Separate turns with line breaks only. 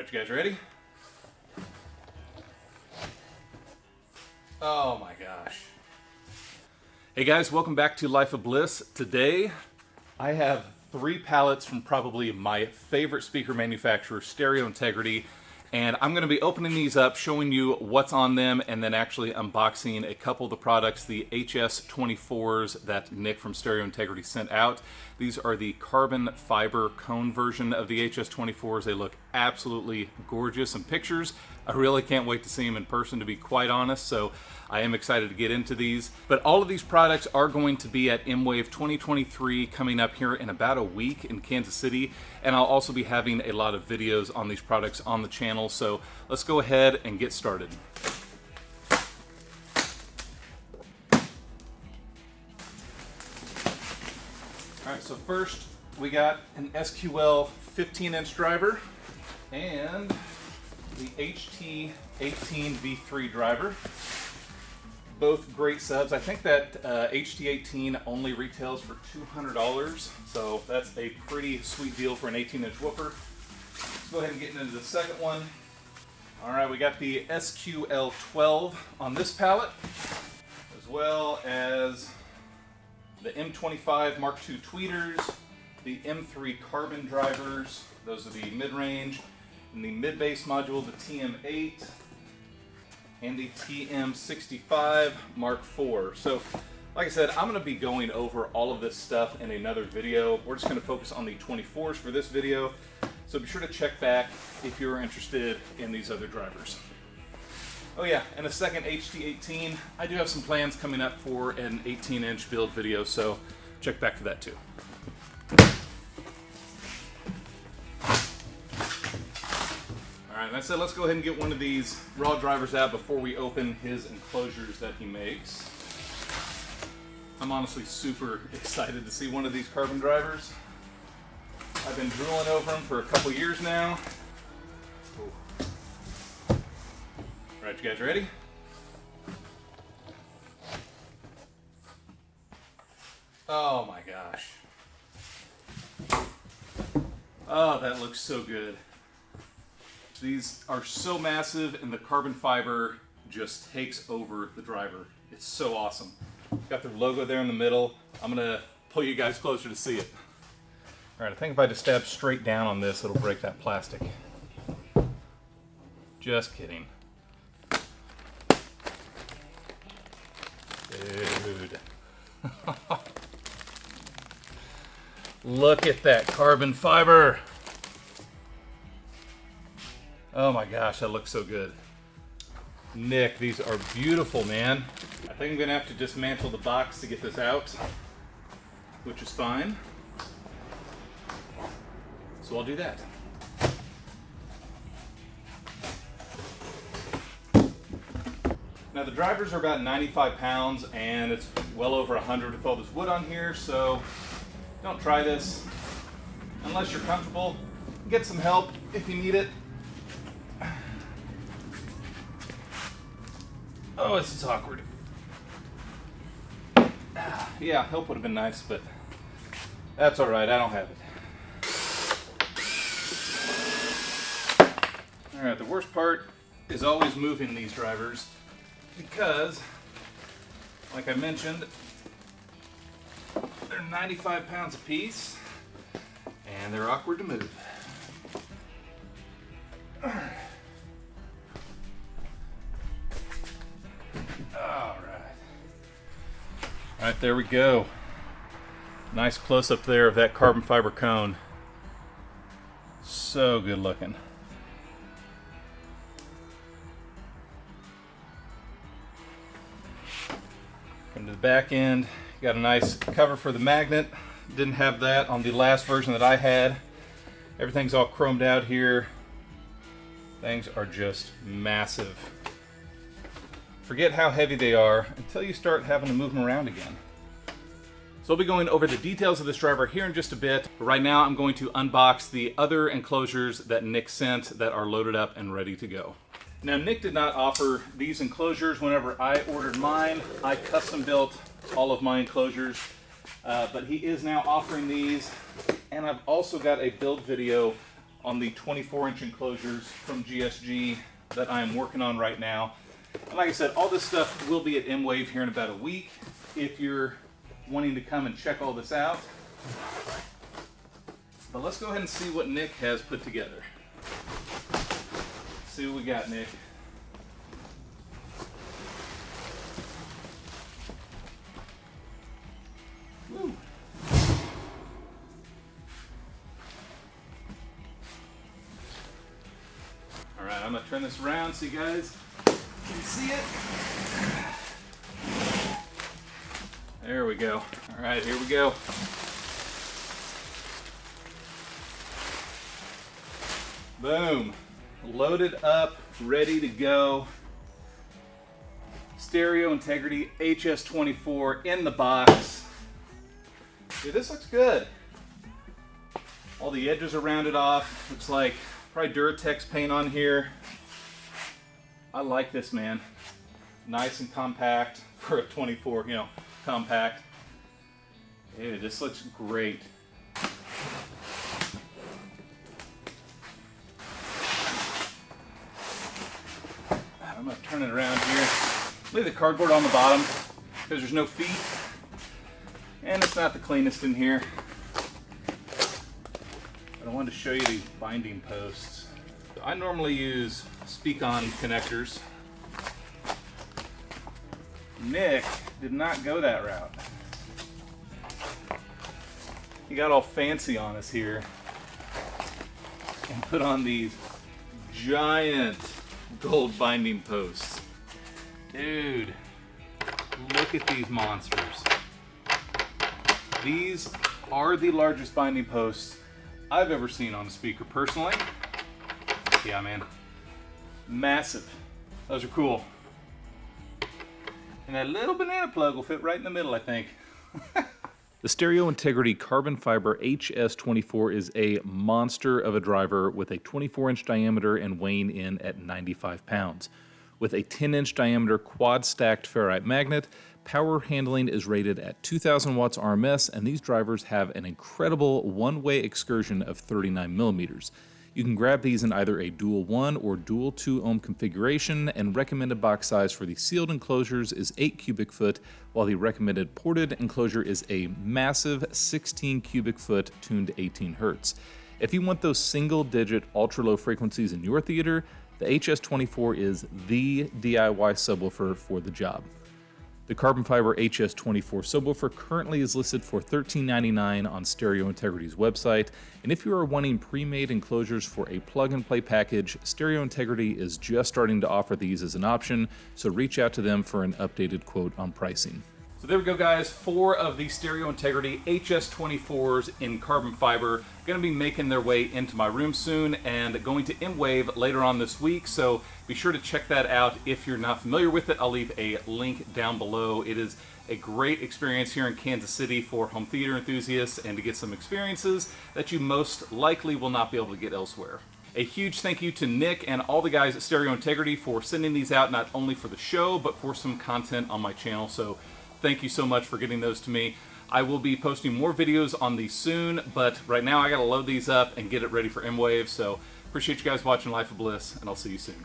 Alright, you guys ready? Oh my gosh. Hey guys, welcome back to Life of Bliss. Today, I have 3 pallets from probably my favorite speaker manufacturer, Stereo Integrity, and I'm going to be opening these up, showing you what's on them, and then actually unboxing a couple of the products, the HS-24s that Nick from Stereo Integrity sent out. These are the carbon fiber cone version of the HS-24s. They look absolutely gorgeous in pictures. I really can't wait to see them in person, to be quite honest, so I am excited to get into these. But all of these products are going to be at M-Wave 2023 coming up here in about a week in Kansas City, and I'll also be having a lot of videos on these products on the channel, so let's go ahead and get started. Alright, so first we got an SQL 15-inch driver and the HT-18 V3 driver. Both great subs. I think that HT-18 only retails for $200, so that's a pretty sweet deal for an 18-inch woofer. Let's go ahead and get into the second one. Alright, we got the SQL-12 on this pallet, as well as the M25 Mark II tweeters, the M3 carbon drivers, those are the mid-range, and the mid-bass module, the TM8, and the TM65 Mark IV. So, like I said, I'm going to be going over all of this stuff in another video. We're just going to focus on the 24s for this video, so be sure to check back if you're interested in these other drivers. Oh yeah, and a second HT-18. I do have some plans coming up for an 18-inch build video, so check back for that too. Alright, I said let's go ahead and get one of these raw drivers out before we open his enclosures that he makes. I'm honestly super excited to see one of these carbon drivers. I've been drooling over them for a couple years now. Alright, you guys ready? Oh my gosh. Oh, that looks so good. These are so massive, and the carbon fiber just takes over the driver. It's so awesome. Got their logo there in the middle. I'm gonna pull you guys closer to see it. Alright, I think if I just stab straight down on this, it'll break that plastic. Just kidding. Dude. Look at that carbon fiber. Oh my gosh, that looks so good. Nick, these are beautiful, man. I think I'm gonna have to dismantle the box to get this out, which is fine. So I'll do that. Now the drivers are about 95 pounds, and it's well over 100 with all this wood on here, so don't try this unless you're comfortable. Get some help if you need it. Oh, this is awkward. Yeah, help would have been nice, but that's alright, I don't have it. Alright, the worst part is always moving these drivers because, like I mentioned, they're 95 pounds a piece and they're awkward to move. Alright, there we go. Nice close-up there of that carbon fiber cone. So good looking. Come to the back end, got a nice cover for the magnet. Didn't have that on the last version that I had. Everything's all chromed out here. Things are just massive. Forget how heavy they are until you start having to move them around again. So I'll be going over the details of this driver here in just a bit. But right now I'm going to unbox the other enclosures that Nick sent that are loaded up and ready to go. Now Nick did not offer these enclosures whenever I ordered mine. I custom built all of my enclosures, but he is now offering these, and I've also got a build video on the 24-inch enclosures from GSG that I'm working on right now. And like I said, all this stuff will be at M-Wave here in about a week. If you're wanting to come and check all this out. But let's go ahead and see what Nick has put together. See what we got, Nick. Woo. All right, I'm gonna turn this around so you guys can see it. There we go. All right, here we go. Boom. Loaded up, ready to go. Stereo Integrity HS-24 in the box. Dude, this looks good. All the edges are rounded off. Looks like probably Duratex paint on here. I like this, man. Nice and compact for a 24, you know, compact. Dude, this looks great. I'm gonna turn it around here. Leave the cardboard on the bottom because there's no feet. And it's not the cleanest in here. But I wanted to show you these binding posts. So I normally use Speak-On connectors. Nick did not go that route. He got all fancy on us here and put on these giant gold binding posts. Dude, look at these monsters. These are the largest binding posts I've ever seen on a speaker personally. Yeah, man. Massive. Those are cool. And that little banana plug will fit right in the middle, I think. The Stereo Integrity carbon fiber HS-24 is a monster of a driver with a 24-inch diameter and weighing in at 95 pounds. With a 10-inch diameter quad-stacked ferrite magnet, power handling is rated at 2,000 watts RMS, and these drivers have an incredible one-way excursion of 39 millimeters. You can grab these in either a dual 1 or dual 2 ohm configuration, and recommended box size for the sealed enclosures is 8 cubic foot, while the recommended ported enclosure is a massive 16 cubic foot tuned to 18 hertz. If you want those single-digit ultra-low frequencies in your theater, the HS-24 is the DIY subwoofer for the job. The carbon fiber HS-24 subwoofer currently is listed for $13.99 on Stereo Integrity's website, and if you are wanting pre-made enclosures for a plug-and-play package, Stereo Integrity is just starting to offer these as an option, so reach out to them for an updated quote on pricing. So there we go, guys. 4 of the Stereo Integrity HS-24s in carbon fiber going to be making their way into my room soon and going to M-Wave later on this week. So be sure to check that out if you're not familiar with it. I'll leave a link down below. It is a great experience here in Kansas City for home theater enthusiasts and to get some experiences that you most likely will not be able to get elsewhere. A huge thank you to Nick and all the guys at Stereo Integrity for sending these out, not only for the show, but for some content on my channel. So thank you so much for getting those to me. I will be posting more videos on these soon, but right now I gotta load these up and get it ready for M-Wave. So appreciate you guys watching Life of Bliss, and I'll see you soon.